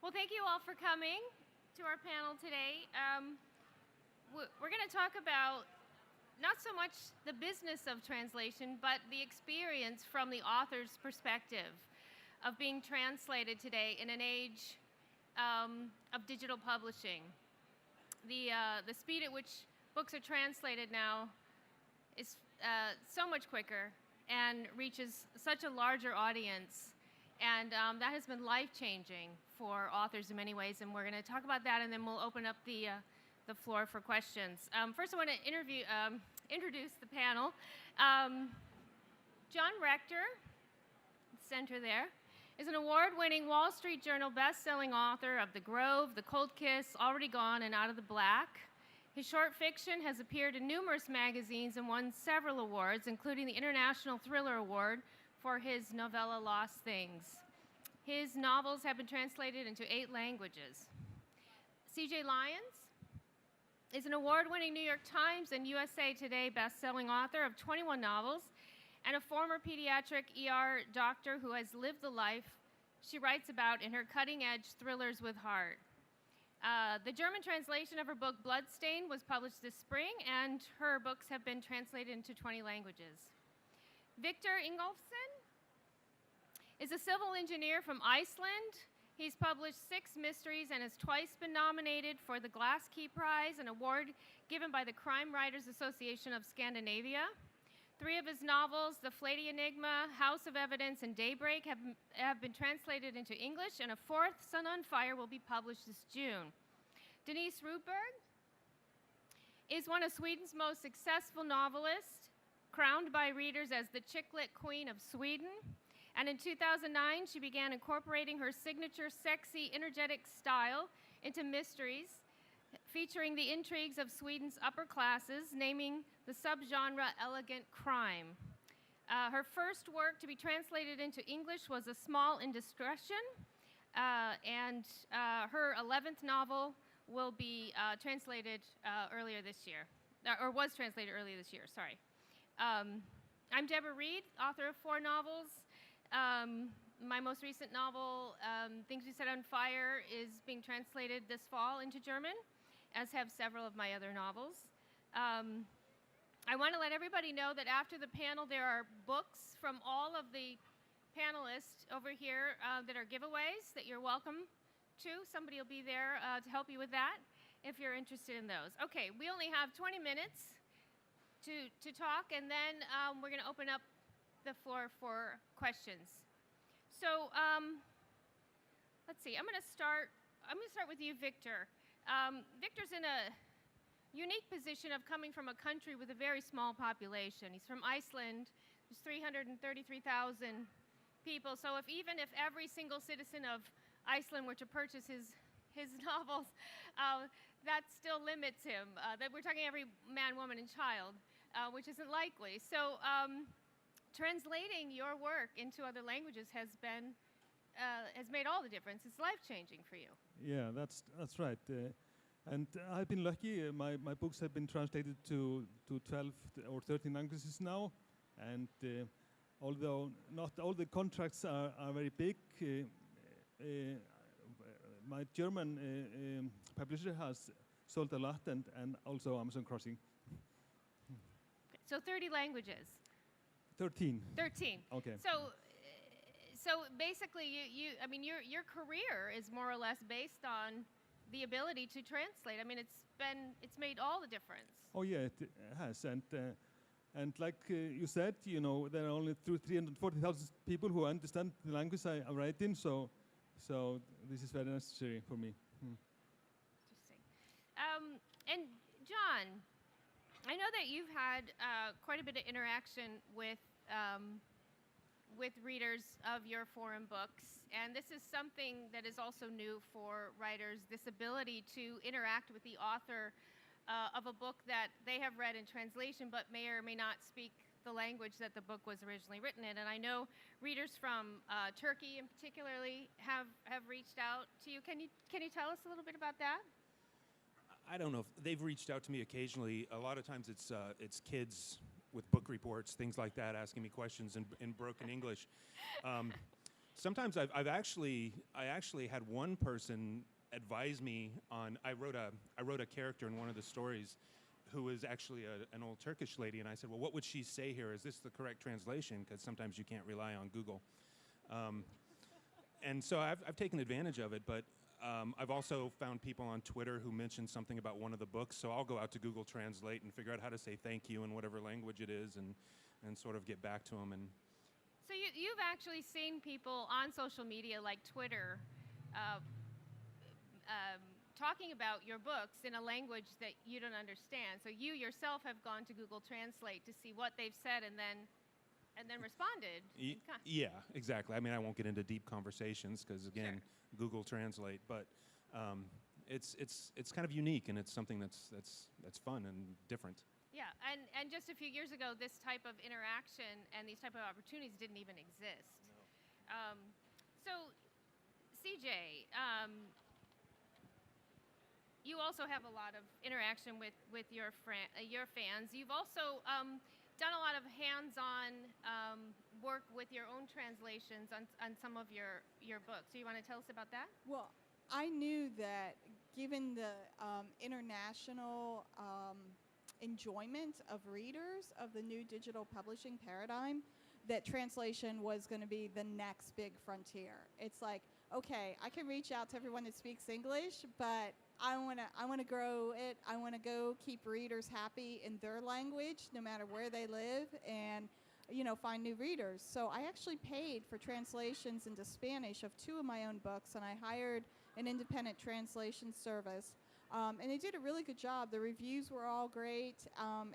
Well, thank you all for coming to our panel today. We're going to talk about not so much the business of translation, but the experience from the author's perspective of being translated today in an age of digital publishing. The speed at which books are translated now is so much quicker and reaches such a larger audience. And that has been life-changing for authors in many ways, and we're going to talk about that, and then we'll open up the floor for questions. First, I want to introduce the panel. John Rector, center there, is an award-winning Wall Street Journal best-selling author of The Grove, The Cold Kiss, Already Gone, and Out of the Black. His short fiction has appeared in numerous magazines and won several awards, including the International Thriller Award for his novella Lost Things. His novels have been translated into 8 languages. C.J. Lyons is an award-winning New York Times and USA Today best-selling author of 21 novels and a former pediatric ER doctor who has lived the life she writes about in her cutting-edge Thrillers with Heart. The German translation of her book Bloodstain was published this spring, and her books have been translated into 20 languages. Victor Ingolfsson is a civil engineer from Iceland. He's published 6 mysteries and has twice been nominated for the Glass Key Prize, an award given by the Crime Writers Association of Scandinavia. 3 of his novels, The Flighty Enigma, House of Evidence, and Daybreak, have been translated into English, and a 4th, Sun on Fire, will be published this June. Denise Rudberg is one of Sweden's most successful novelists, crowned by readers as the chick lit queen of Sweden. And in 2009, she began incorporating her signature sexy, energetic style into mysteries, featuring the intrigues of Sweden's upper classes, naming the subgenre elegant crime. Her first work to be translated into English was A Small Indiscretion, and her 11th novel will be translated earlier this year, or was translated earlier this year, sorry. I'm Deborah Reed, author of 4 novels. My most recent novel, Things We Set on Fire, is being translated this fall into German, as have several of my other novels. I want to let everybody know that after the panel, there are books from all of the panelists over here that are giveaways that you're welcome to. Somebody will be there to help you with that if you're interested in those. Okay, we only have 20 minutes to talk, and then we're going to open up the floor for questions. So let's see. I'm going to start with you, Victor. Victor's in a unique position of coming from a country with a very small population. He's from Iceland. There's 333,000 people. So even if every single citizen of Iceland were to purchase his novels, that still limits him. That we're talking every man, woman, and child, which isn't likely. So translating your work into other languages has made all the difference. It's life-changing for you. Yeah, that's right. And I've been lucky. My books have been translated to 12 or 13 languages now. And although not all the contracts are very big, my German publisher has sold a lot, and also Amazon Crossing. So 30 languages. 13. 13. Okay. So basically, your career is more or less based on the ability to translate. I mean, it's made all the difference. Oh yeah, it has, and like you said, there are only 340,000 people who understand the language I write in. So this is very necessary for me. Interesting. And John, I know that you've had quite a bit of interaction with readers of your foreign books, and this is something that is also new for writers, this ability to interact with the author of a book that they have read in translation but may or may not speak the language that the book was originally written in. And I know readers from Turkey in particularly have reached out to you. Can you tell us a little bit about that? I don't know if they've reached out to me occasionally. A lot of times it's kids with book reports, things like that, asking me questions in broken English. Sometimes I actually had one person advise me on. I wrote a character in one of the stories, who was actually an old Turkish lady, and I said, well, what would she say here? Is this the correct translation? Because sometimes you can't rely on Google. And so I've taken advantage of it, but I've also found people on Twitter who mention something about one of the books, so I'll go out to Google Translate and figure out how to say thank you in whatever language it is, and sort of get back to them. And So you've actually seen people on social media like Twitter uh, talking about your books in a language that you don't understand. So you yourself have gone to Google Translate to see what they've said and then responded. Yeah, exactly. I mean, I won't get into deep conversations because, again, Sure. Google Translate, but it's kind of unique, and it's something that's fun and different. Yeah, and just a few years ago, this type of interaction and these type of opportunities didn't even exist. No. So, CJ, you also have a lot of interaction with your fans. You've also done a lot of hands-on work with your own translations on some of your books. So you want to tell us about that? Well, I knew that given the international enjoyment of readers of the new digital publishing paradigm, that translation was going to be the next big frontier. It's like, okay, I can reach out to everyone that speaks English, but I want to grow it. I want to go keep readers happy in their language, no matter where they live, and find new readers. So I actually paid for translations into Spanish of 2 of my own books, and I hired an independent translation service. And they did a really good job. The reviews were all great.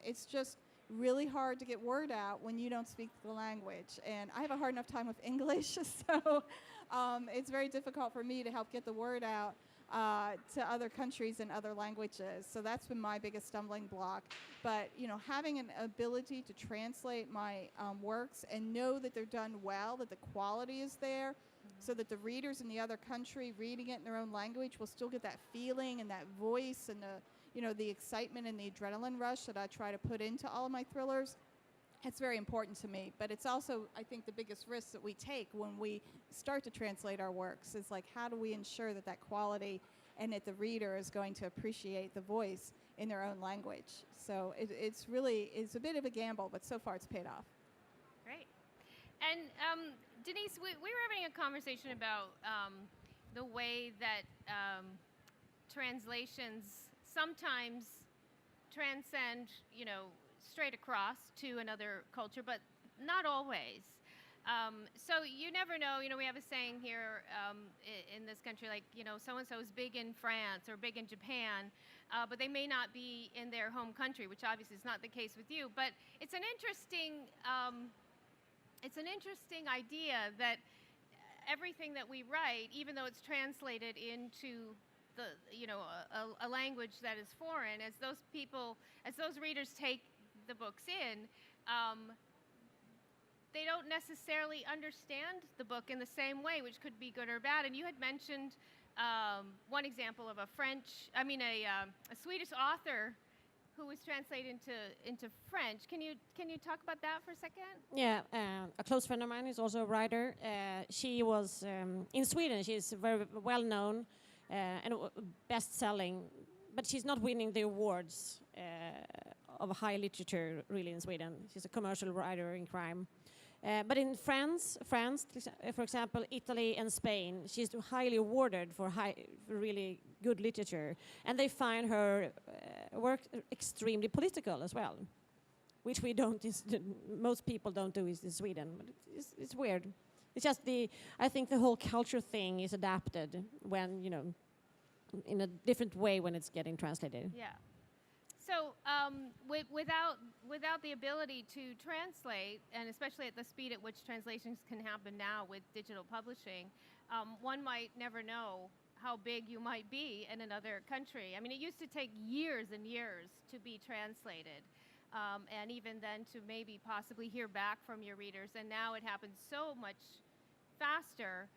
It's just really hard to get word out when you don't speak the language. And I have a hard enough time with English, so it's very difficult for me to help get the word out to other countries and other languages. So that's been my biggest stumbling block. But, having an ability to translate my works and know that they're done well, that the quality is there, so that the readers in the other country reading it in their own language will still get that feeling and that voice and the excitement and the adrenaline rush that I try to put into all of my thrillers. It's very important to me, but it's also, I think, the biggest risk that we take when we start to translate our works is like, how do we ensure that quality and that the reader is going to appreciate the voice in their own language? So it's a bit of a gamble, but so far it's paid off. Great. And Denise, we were having a conversation about the way that translations sometimes transcend, straight across to another culture, but not always. So you never know. We have a saying here in this country, like, so-and-so is big in France or big in Japan, but they may not be in their home country, which obviously is not the case with you. But it's an interesting idea that everything that we write, even though it's translated into a language that is foreign, as those readers take the books in, they don't necessarily understand the book in the same way, which could be good or bad. And you had mentioned one example of a Swedish author who was translated into French. Can you talk about that for a second? Yeah, a close friend of mine is also a writer. She was in Sweden. She's very well known and best-selling, but she's not winning the awards of high literature really in Sweden. She's a commercial writer in crime. But in France, for example, Italy and Spain, she's highly awarded for really good literature, and they find her work extremely political as well, which we don't. Most people don't do in Sweden, but it's weird. It's just I think the whole culture thing is adapted when in a different way when it's getting translated. Yeah. So without the ability to translate, and especially at the speed at which translations can happen now with digital publishing, one might never know how big you might be in another country. I mean, it used to take years and years to be translated, and even then to maybe possibly hear back from your readers. And now it happens so much faster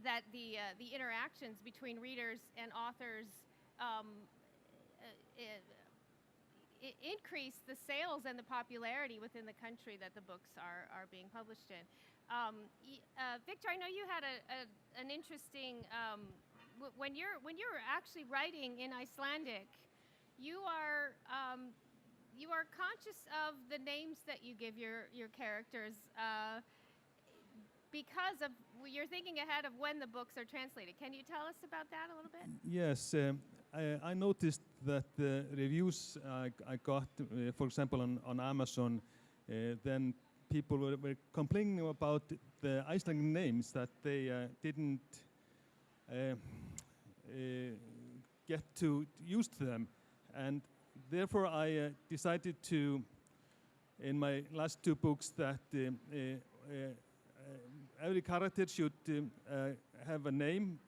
that the interactions between readers and authors increase the sales and the popularity within the country that the books are being published in. Victor, I know you had an interesting when you're actually writing in Icelandic, you are conscious of the names that you give your characters because of you're thinking ahead of when the books are translated. Can you tell us about that a little bit? Yes, I noticed that the reviews I got, for example, on Amazon, then people were complaining about the Icelandic names, that they didn't get to use them. And therefore I decided to, in my last two books, that every character should have a name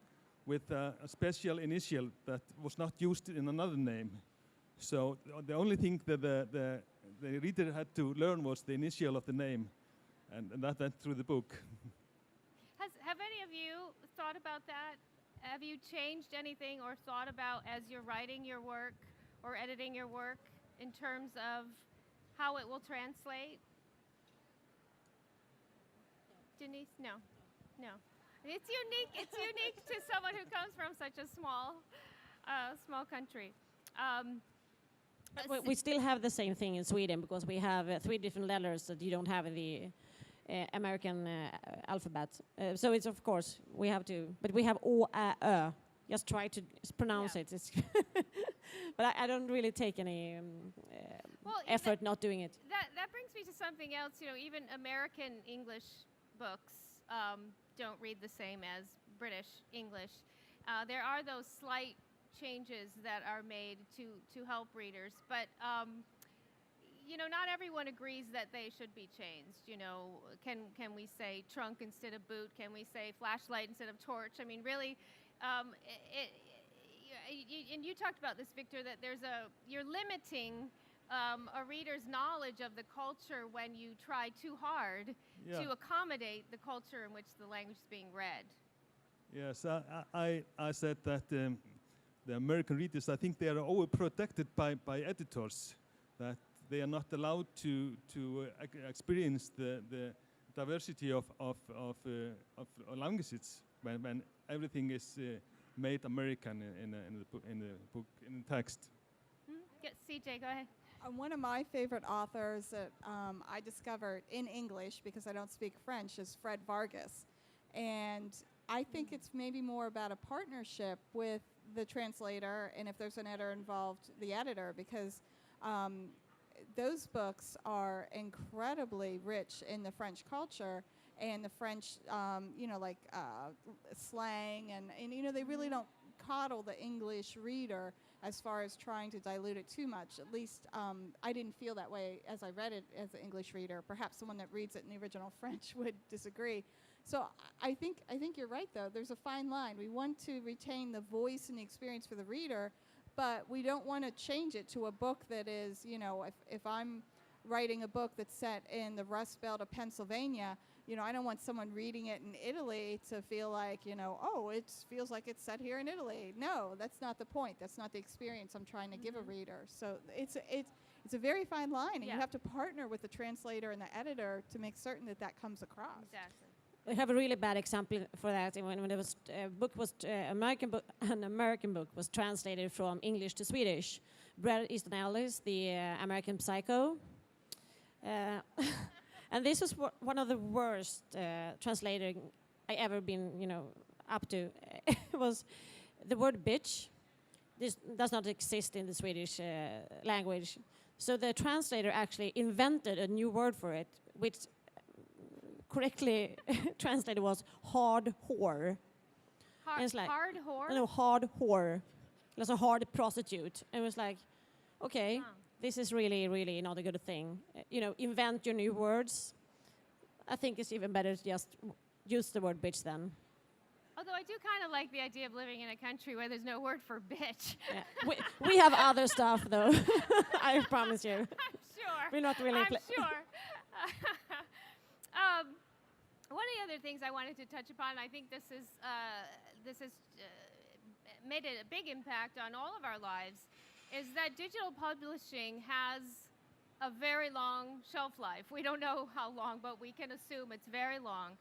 with a special initial that was not used in another name. So the only thing that the reader had to learn was the initial of the name, and that went through the book. Have any of you thought about that? Have you changed anything or thought about as you're writing your work or editing your work in terms of how it will translate? Denise? No. It's unique. It's unique to someone who comes from such a small country. We still have the same thing in Sweden because we have 3 different letters that you don't have in the American alphabet. So it's, of course, we have to, but we have O, A, Ö. Just try to pronounce it. It's but I don't really take any effort not doing it. That brings me to something else. You know, even American English books don't read the same as British English. There are those slight changes that are made to help readers, but you know, not everyone agrees that they should be changed. You know, can we say trunk instead of boot? Can we say flashlight instead of torch? I mean, really, and you talked about this, Victor, that you're limiting a reader's knowledge of the culture when you try too hard to accommodate the culture in which the language is being read. Yes, I said that the American readers, I think they are overprotected by editors, that they are not allowed to experience the diversity of languages when everything is made American in the book, in the text. CJ, go ahead. One of my favorite authors that I discovered in English, because I don't speak French, is Fred Vargas. And I think it's maybe more about a partnership with the translator, and if there's an editor involved, the editor, because those books are incredibly rich in the French culture and the French, you know, like slang, and you know, they really don't coddle the English reader as far as trying to dilute it too much. At least I didn't feel that way as I read it as an English reader. Perhaps someone that reads it in the original French would disagree. So I think you're right, though. There's a fine line. We want to retain the voice and the experience for the reader, but we don't want to change it to a book that is, you know, if I'm writing a book that's set in the Rust Belt of Pennsylvania, you know, I don't want someone reading it in Italy to feel like, you know, oh, it feels like it's set here in Italy. No, that's not the point. That's not the experience I'm trying to give a reader. So it's a very fine line, and you have to partner with the translator and the editor to make certain that that comes across. Exactly. We have a really bad example for that. When there was an American book was translated from English to Swedish. Bret Easton Ellis, the American Psycho. And this was one of the worst translating I ever been, you know, up to. It was the word bitch. This does not exist in the Swedish language. So the translator actually invented a new word for it, which correctly translated was hard whore. Hard whore? No, hard whore. It was a hard prostitute. And it was like, okay. This is really, really not a good thing. You know, invent your new words. I think it's even better to just use the word bitch then. Although I do kind of like the idea of living in a country where there's no word for bitch. Yeah. we have other stuff, though. I promise you. I'm sure. We're not really... I'm sure. One of the other things I wanted to touch upon, I think this has made a big impact on all of our lives, is that digital publishing has a very long shelf life. We don't know how long, but we can assume it's very long.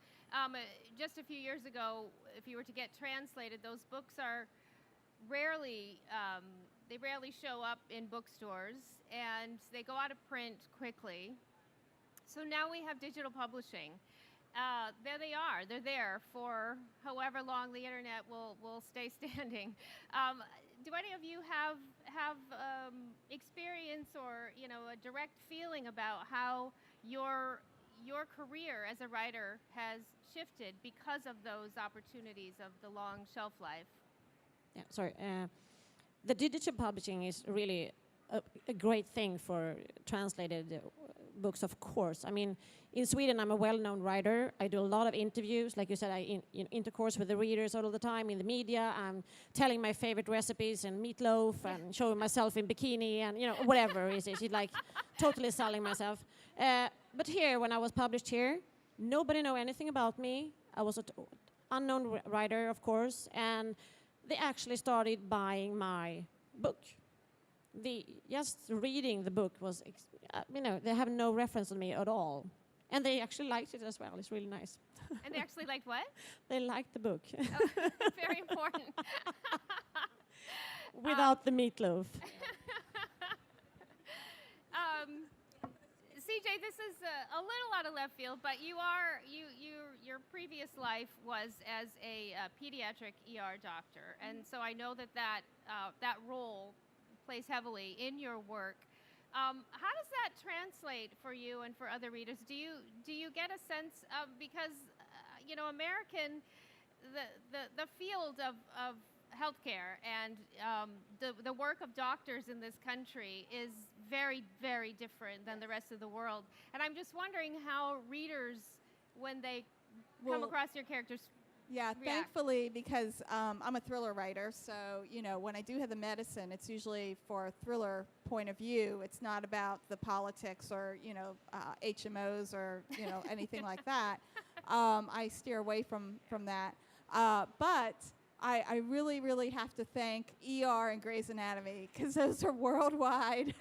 Just a few years ago, if you were to get translated, those books are rarely, they rarely show up in bookstores, and they go out of print quickly. So now we have digital publishing. There they are. They're there for however long the internet will stay standing. Do any of you have experience or a direct feeling about how your career as a writer has shifted because of those opportunities of the long shelf life? Yeah, sorry. The digital publishing is really a great thing for translated books, of course. I mean, in Sweden, I'm a well-known writer. I do a lot of interviews. Like you said, I intercourse with the readers all the time in the media. I'm telling my favorite recipes and meatloaf and showing myself in bikini and, whatever it is. It's like totally selling myself. But here, when I was published here, nobody knew anything about me. I was an unknown writer, of course, and they actually started buying my book. Just reading the book was, they have no reference on me at all. And they actually liked it as well. It's really nice. And they actually liked what? They liked the book. Oh, very important. Without the meatloaf. CJ, this is a little out of left field, but your previous life was as a pediatric ER doctor, and so I know that role plays heavily in your work. How does that translate for you and for other readers? Do you get a sense of, because American, the field of healthcare and the work of doctors in this country is very, very different than the rest of the world. And I'm just wondering how readers, when they come across your characters, yeah, react. Thankfully, because I'm a thriller writer, so when I do have the medicine, it's usually for a thriller point of view. It's not about the politics or HMOs or anything like that. I steer away from that. But I really, really have to thank ER and Grey's Anatomy, because those are worldwide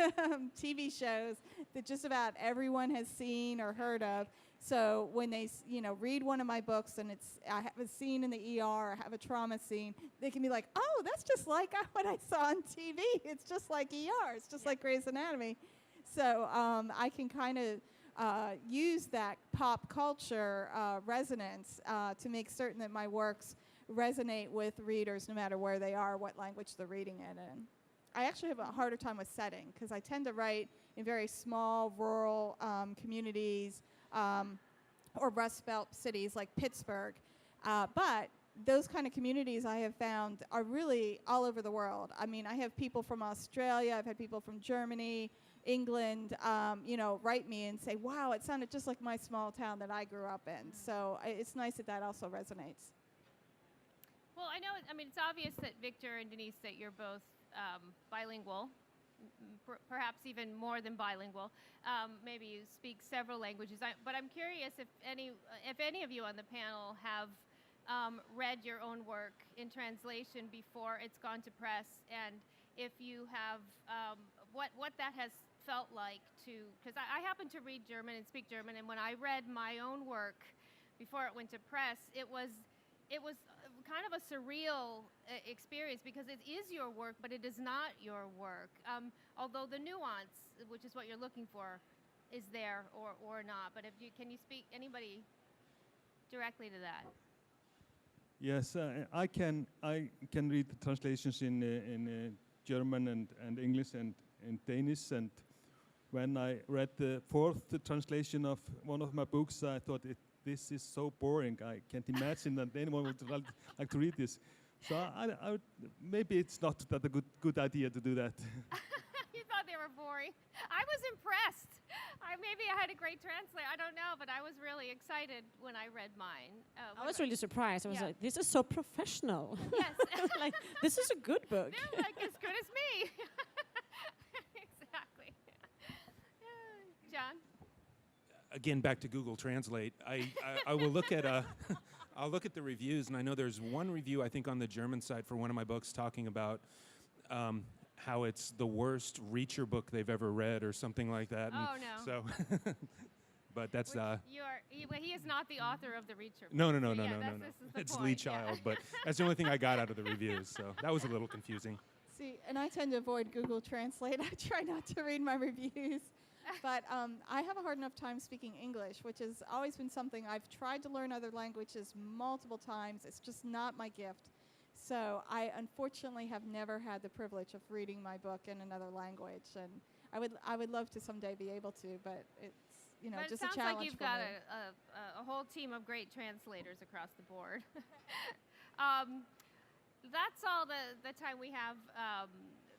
TV shows that just about everyone has seen or heard of. So when they, read one of my books and I have a scene in the ER or have a trauma scene, they can be like, oh, that's just like what I saw on TV. It's just like ER. It's just like Grey's Anatomy. So I can kind of use that pop culture resonance to make certain that my works resonate with readers no matter where they are, what language they're reading it in. I actually have a harder time with setting because I tend to write in very small, rural communities or Rust Belt cities like Pittsburgh. But those kind of communities I have found are really all over the world. I mean, I have people from Australia, I've had people from Germany, England, write me and say, wow, it sounded just like my small town that I grew up in. So it's nice that also resonates. Well, I know, it's obvious that Victor and Denise, that you're both bilingual, perhaps even more than bilingual. Maybe you speak several languages. But I'm curious if any of you on the panel have read your own work in translation before it's gone to press, and if you have, what that has felt like because I happen to read German and speak German, and when I read my own work before it went to press, it was kind of a surreal experience, because it is your work, but it is not your work. Although the nuance, which is what you're looking for, is there or not. But can you speak, anybody, directly to that? Yes, I can read the translations in German and English and Danish. And when I read the fourth translation of one of my books, I thought this is so boring. I can't imagine that anyone would like to read this. So I would, maybe it's not that a good idea to do that. You thought they were boring. I was impressed. Maybe I had a great translator. I don't know, but I was really excited when I read mine. I was really surprised. I was like, this is so professional. Yes. Like, this is a good book. They're like as good as me. Exactly. John? Again, back to Google Translate. I will look at I'll look at the reviews, and I know there's one review I think on the German side for one of my books talking about how it's the worst Reacher book they've ever read or something like that. Oh, no. So, but that's Well, he is not the author of the Reacher. no, book, no, so no, yeah, no, no, that's- no. This is the It's point, Lee yeah. Child, but that's the only thing I got out of the reviews. So that was a little confusing. See, and I tend to avoid Google Translate. I try not to read my reviews. But I have a hard enough time speaking English, which has always been something I've tried to learn other languages multiple times. It's just not my gift. So I unfortunately have never had the privilege of reading my book in another language, and I would love to someday be able to, but it's But it just a sounds challenge like you've for got me. a whole team of great translators across the board. That's all the time we have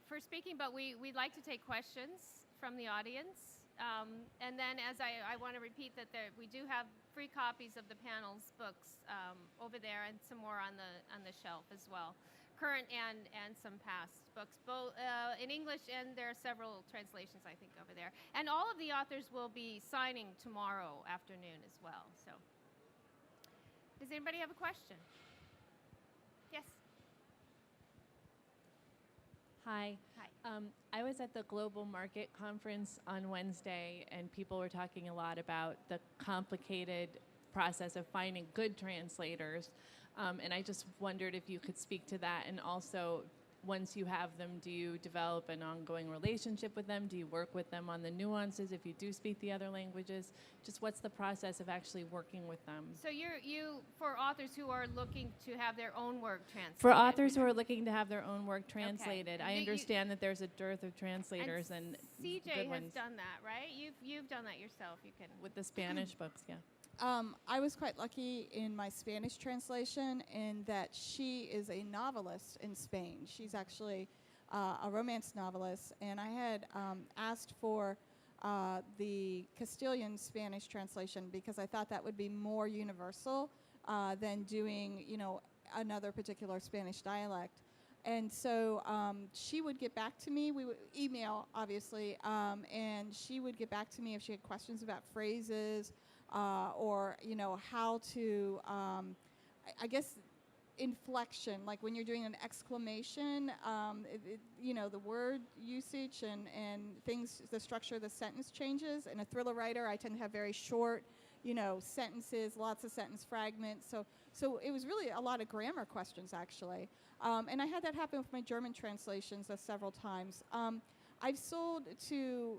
for speaking, but we'd like to take questions from the audience. And then, as I want to repeat that we do have free copies of the panel's books over there, and some more on the shelf as well, current and some past books, both in English, and there are several translations I think over there. And all of the authors will be signing tomorrow afternoon as well. So, does anybody have a question? Yes. Hi. Hi. I was at the Global Market Conference on Wednesday, and people were talking a lot about the complicated process of finding good translators. And I just wondered if you could speak to that. And also, once you have them, do you develop an ongoing relationship with them? Do you work with them on the nuances if you do speak the other languages? Just what's the process of actually working with them? So you for authors who are looking to have their own work translated. For authors who are looking to have their own work translated, I You- understand that there's a dearth of translators and CJ good has ones done that, right? You've done that yourself. You can. with the Spanish books, yeah. I was quite lucky in my Spanish translation in that she is a novelist in Spain. She's actually a romance novelist, and I had asked for the Castilian Spanish translation because I thought that would be more universal than doing, another particular Spanish dialect. And so she would get back to me. We would email, obviously, and she would get back to me if she had questions about phrases or how to, I guess, inflection, like when you're doing an exclamation, the word usage and things, the structure of the sentence changes. And a thriller writer, I tend to have very short, sentences, lots of sentence fragments. So it was really a lot of grammar questions, actually. And I had that happen with my German translations several times. I've sold to,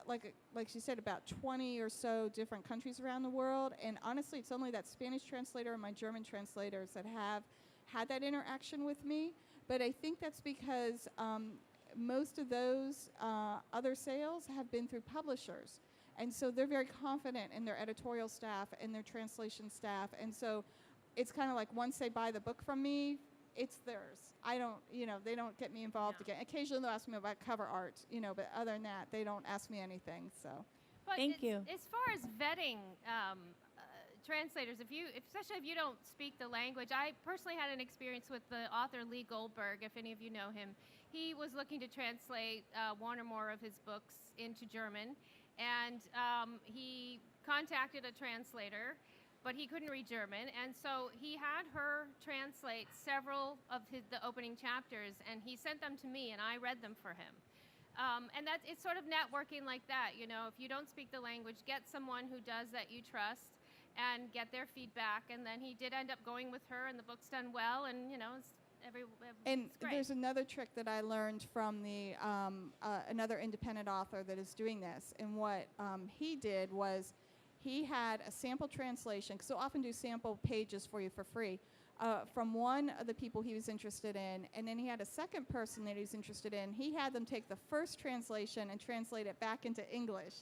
like she said, about 20 or so different countries around the world. And honestly, it's only that Spanish translator and my German translators that have had that interaction with me. But I think that's because most of those other sales have been through publishers. And so they're very confident in their editorial staff and their translation staff. And so it's kind of like once they buy the book from me, it's theirs. I don't, they don't get me involved again. Occasionally they'll ask me about cover art, but other than that, they don't ask me anything. So, But Thank you. As far as vetting translators, especially if you don't speak the language, I personally had an experience with the author Lee Goldberg. If any of you know him, he was looking to translate one or more of his books into German, and he contacted a translator, but he couldn't read German, and so he had her translate several of the opening chapters, and he sent them to me, and I read them for him. And it's sort of networking like that, if you don't speak the language, get someone who does that you trust, and get their feedback. And then he did end up going with her, and the book's done well, and and it's great. there's another trick that I learned from the another independent author that is doing this. And what he did was he had a sample translation, because they'll often do sample pages for you for free, from one of the people he was interested in, and then he had a second person that he was interested in. He had them take the first translation and translate it back into English.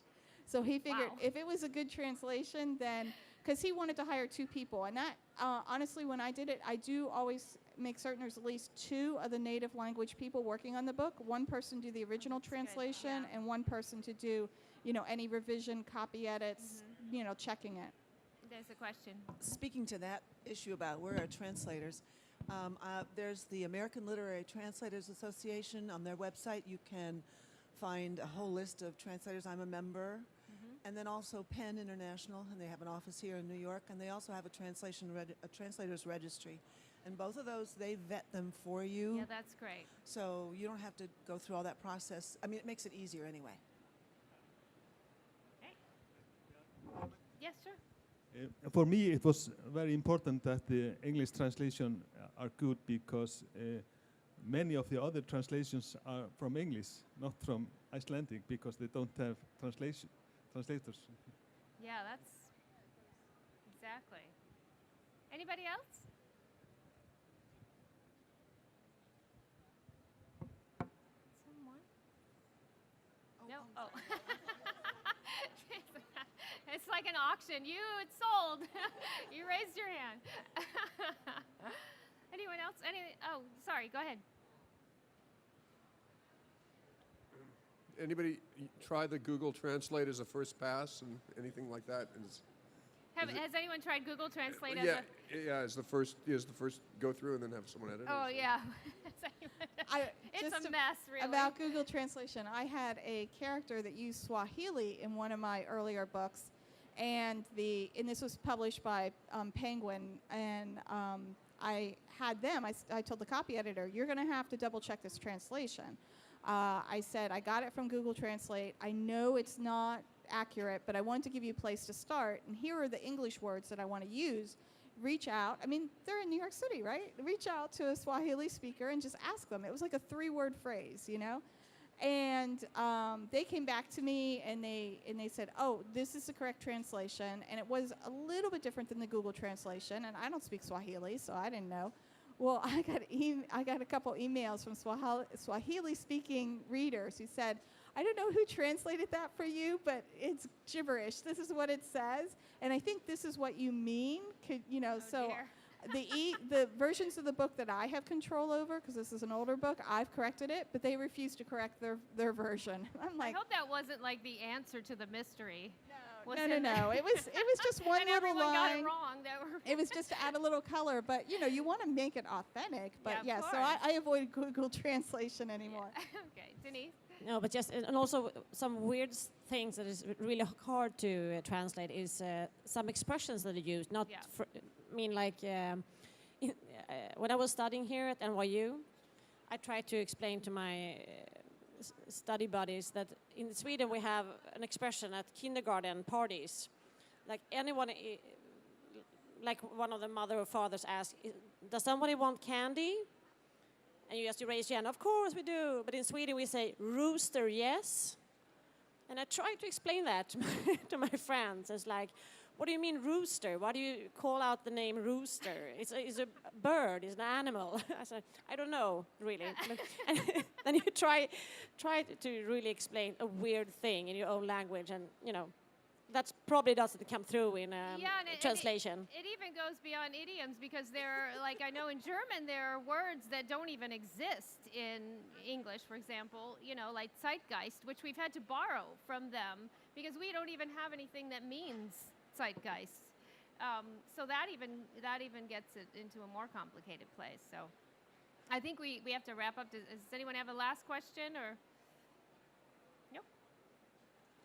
So he figured Wow. if it was a good translation, then, because he wanted to hire two people, and that, honestly, when I did it, I do always make certain there's at least two of the native language people working on the book. One person do the original That's good, translation, yeah. and one person to do, any revision, copy edits, checking it. There's a question. Speaking to that issue about where are translators, there's the American Literary Translators Association. On their website, you can find a whole list of translators. I'm a member. And then also Penn International, and they have an office here in New York, and they also have a translator's registry. And both of those, they vet them for you. Yeah, that's great. So you don't have to go through all that process. I mean, it makes it easier anyway. Yes, sure. For me, it was very important that the English translation are good because many of the other translations are from English, not from Icelandic, because they don't have translators. Yeah, that's exactly. Anybody else? Someone? No. Oh. It's like an auction. It's sold. You raised your hand. Anyone else? Oh, sorry. Go ahead. Anybody try the Google Translate as a first pass and anything like that? Has anyone tried Google Translate as yeah, as the first go through and then have someone edit it. Oh, yeah. It's a mess, really. About Google Translation, I had a character that used Swahili in one of my earlier books, and this was published by Penguin, and I had them. I told the copy editor, "You're going to have to double check this translation." I said, "I got it from Google Translate. I know it's not accurate, but I want to give you a place to start, and here are the English words that I want to use. Reach out." I mean, they're in New York City, right? Reach out to a Swahili speaker and just ask them. It was like a 3-word phrase, you know? And they came back to me and they said, "Oh, this is the correct translation." And it was a little bit different than the Google translation, and I don't speak Swahili, so I didn't know. Well, I got a couple emails from Swahili-speaking readers who said, "I don't know who translated that for you, but it's gibberish. This is what it says, and I think this is what you mean." Dear. The versions of the book that I have control over, because this is an older book, I've corrected it, but they refuse to correct their version. I'm I like, hope that wasn't like the answer to the mystery. no. It was just one and little everyone line. got it wrong. It was just to add a little color, but you want to make it authentic. But Yeah, of so course. I avoid Google Translation anymore. Okay, Denise. No, but and also some weird things that is really hard to translate is some expressions that are used. Not, Yeah. when I was studying here at NYU, I tried to explain to my study buddies that in Sweden we have an expression at kindergarten parties, like anyone, like one of the mother or fathers asks, "Does somebody want candy?" And you have to raise your hand. Of course we do. But in Sweden we say, "Rooster, yes." And I tried to explain that to my friends. It's like, what do you mean rooster? Why do you call out the name rooster? It's a bird. It's an animal. I said, I don't know, really. And then you try to really explain a weird thing in your own language, and that probably doesn't come through in translation. It even goes beyond idioms, because I know in German there are words that don't even exist in English, for example, like Zeitgeist, which we've had to borrow from them because we don't even have anything that means Zeitgeist. So that even gets it into a more complicated place. So I think we have to wrap up. Does anyone have a last question or? Nope.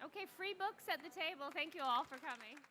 Okay, free books at the table. Thank you all for coming.